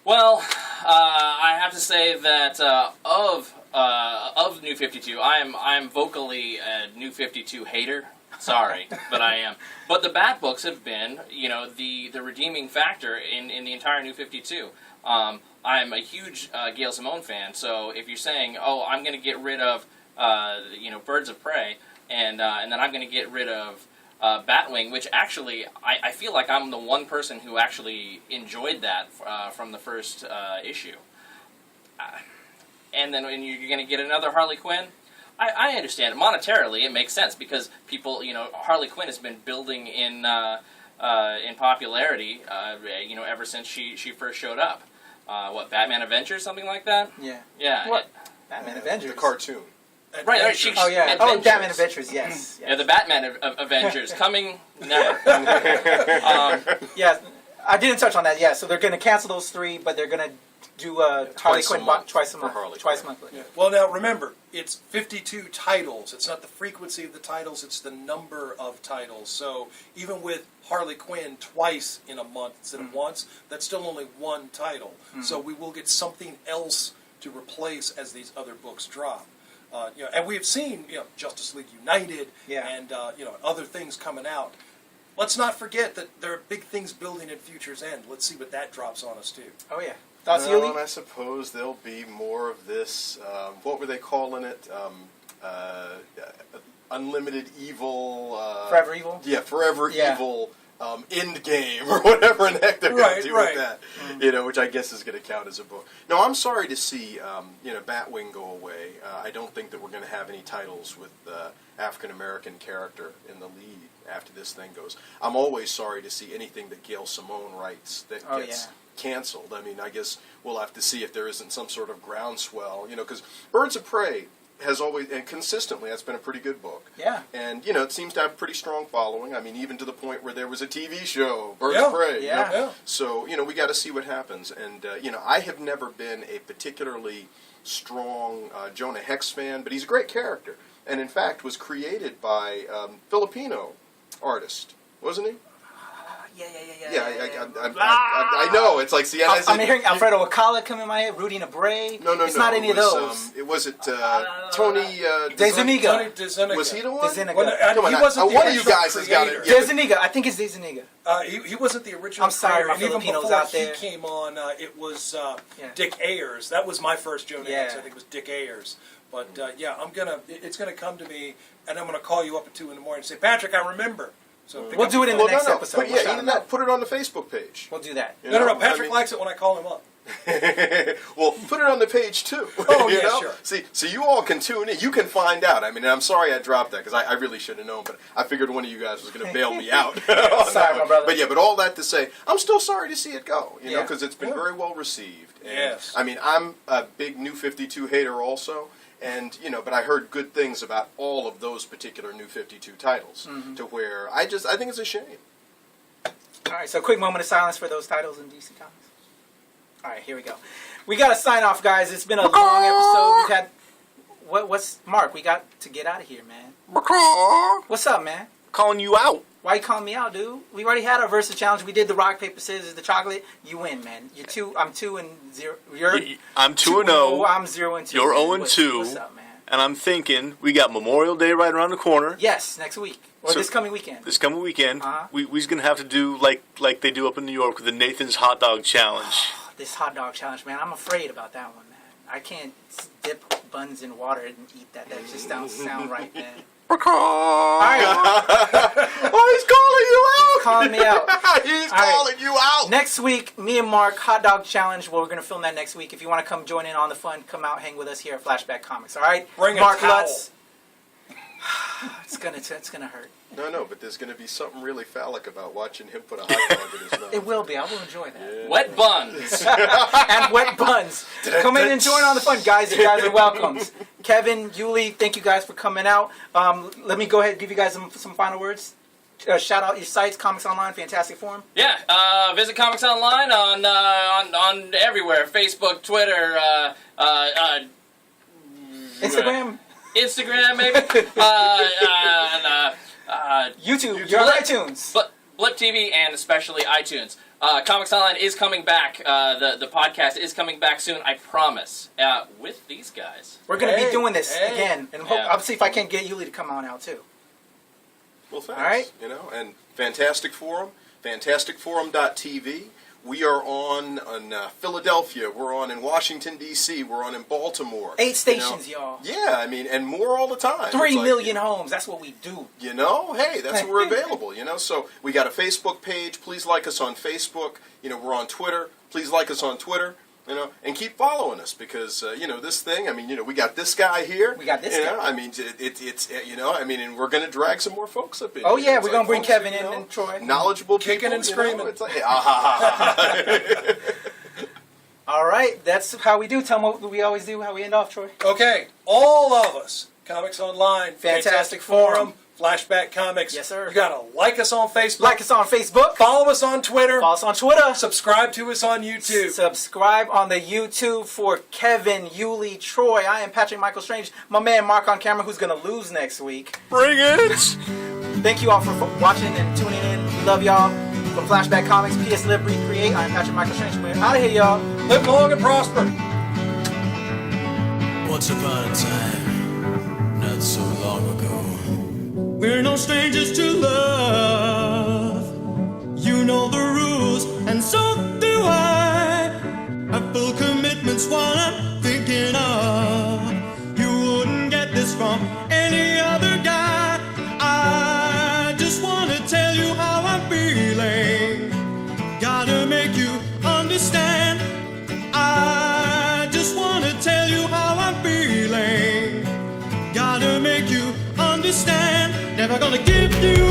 Well, I have to say that of New 52, I'm vocally a New 52 hater. Sorry, but I am. But the Bat books have been, the redeeming factor in the entire New 52. I'm a huge Gail Simone fan, so if you're saying, oh, I'm going to get rid of, Birds of Prey, and then I'm going to get rid of Batwing, which actually, I feel like I'm the one person who actually enjoyed that from the first issue. And then when you're going to get another Harley Quinn, I understand it. Monetarily, it makes sense because people, Harley Quinn has been building in popularity, ever since she first showed up. Batman Adventures, something like that? Yeah. Yeah. What? Batman Adventures? The cartoon. Right. Adventures. Batman Adventures, yes. Yeah, the Batman Avengers coming never. Yeah, I didn't touch on that. Yeah, so they're going to cancel those 3, but they're going to do Harley Quinn twice a month. Twice monthly. Yeah. Well, now remember, it's 52 titles. It's not the frequency of the titles; it's the number of titles. So even with Harley Quinn twice in a month instead of once, that's still only one title. So we will get something else to replace as these other books drop. And we've seen, Justice League United and, other things coming out. Let's not forget that there are big things building at Future's End. Let's see what that drops on us, too. Oh, yeah. And I suppose there'll be more of this, what were they calling it? Unlimited Evil. Forever Evil? Yeah, Forever Evil. End game or whatever the heck they're going to do with that, which I guess is going to count as a book. No, I'm sorry to see, Batwing go away. I don't think that we're going to have any titles with African American character in the lead after this thing goes. I'm always sorry to see anything that Gail Simone writes that gets canceled. I mean, I guess we'll have to see if there isn't some sort of groundswell, because Birds of Prey has always, and consistently, that's been a pretty good book. Yeah. And, it seems to have a pretty strong following. I mean, even to the point where there was a TV show, Birds of Prey. Yeah. So, we got to see what happens. And, I have never been a particularly strong Jonah Hex fan, but he's a great character. And, in fact, was created by Filipino artist, wasn't he? I know. It's like, see, I'm hearing Alfredo Alcala come in my head, Rudy Nebray. No. It's not any of those. Tony De Zuniga. Was he the one? He wasn't the one of you guys has got it. De Zuniga. I think it's De Zuniga. He wasn't the original. I'm sorry, my creator. Even Filipinos before out there. he came on, it was Dick Ayers. That was my first Jonah Hex. I think it was Dick Ayers. But it's gonna come to me, and I'm gonna call you up at 2 in the morning and say, Patrick, I remember. So we'll do it in the next episode. But even that, put it on the Facebook page. We'll do that. No. Patrick likes it when I call him up. Well, put it on the page too. Sure. See, so you all can tune in. You can find out. I mean, I'm sorry I dropped that because I really should have known, but I figured one of you guys was going to bail me out. Sorry, my brother. But all that to say, I'm still sorry to see it go. Because it's been very well received. And, yes. I mean, I'm a big New 52 hater also. And, but I heard good things about all of those particular New 52 titles to where I think it's a shame. All right, so a quick moment of silence for those titles in DC Comics. All right, here we go. We got to sign off, guys. It's been a long episode. We've had... What's... Mark, we got to get out of here, man. What's up, man? Calling you out. Why you calling me out, dude? We already had our versus challenge. We did the rock, paper, scissors, the chocolate. You win, man. You're 2. I'm 2-0. I'm 2-0. I'm 0-2. You're 0-2. What's up, man? And I'm thinking we got Memorial Day right around the corner. Yes, next week or this coming weekend. This coming weekend, we's gonna have to do like they do up in New York with the Nathan's Hot Dog Challenge. This hot dog challenge, man. I'm afraid about that one, man. I can't dip buns in water and eat that. That just doesn't sound right, man. All right. Oh, he's calling you out. He's calling me out. He's calling you out. Next week, me and Mark, Hot Dog Challenge. Well, we're going to film that next week. If you want to come join in on the fun, come out, hang with us here at Flashback Comics. All right? Bring Mark a towel. Lutz. It's gonna hurt. No, but there's going to be something really phallic about watching him put a hot dog in his mouth. It will be. I will enjoy that. Yeah. Wet buns. And wet buns. Come in and join on the fun, guys. You guys are welcome. Kevin, Yuli, thank you guys for coming out. Let me go ahead and give you guys some final words. shout out your sites, Comics Online, Fantastic Forum. Yeah, visit Comics Online on everywhere: Facebook, Twitter, Instagram, maybe, YouTube, you're on iTunes, Blip TV, and especially iTunes. Comics Online is coming back. The podcast is coming back soon, I promise. With these guys, we're going to be doing this again, and I'll see if I can get Yuli to come on out too. Well, thanks. All right. You know, and Fantastic Forum, fantasticforum.tv. We are on Philadelphia. We're on in Washington, D.C. We're on in Baltimore. 8 stations, y'all. Yeah, I mean, and more all the time. 3 million homes. That's what we do. You know, hey, that's where we're available, you know. So we got a Facebook page. Please like us on Facebook. You know, we're on Twitter. Please like us on Twitter. You know, and keep following us because, you know, this thing, I mean, you know, we got this guy here. We got this guy. I mean, it's you know, I mean, and we're going to drag some more folks up in Oh, here. yeah, It's we're going to bring folks, Kevin you in know, and Troy. knowledgeable Kicking people, and you know, screaming. it's like, All right, that's how we do. Tell them what we always do, how we end off, Troy. Okay, all of us, Comics Online, Fantastic Forum, Flashback Comics. Yes, sir. You gotta like us on Facebook. Like us on Facebook. Follow us on Twitter. Follow us on Twitter. Subscribe to us on YouTube. Subscribe on the YouTube for Kevin, Yuli, Troy. I am Patrick Michael Strange. My man Marc on camera, who's going to lose next week. Bring it! Thank you all for watching and tuning in. We love y'all. From Flashback Comics, PS Live, Breathe, Create. I'm Patrick Michael Strange. We're out of here, y'all. Live long and prosper. Once upon a time, not so long ago, we're no strangers to love. You know the rules, and so do I. Have full commitment's what I'm thinking of. You wouldn't get this from any other guy. I just want to tell you how I'm feeling. Gotta make you understand. I just want to tell you how I'm feeling. Gotta make you understand. Never gonna give you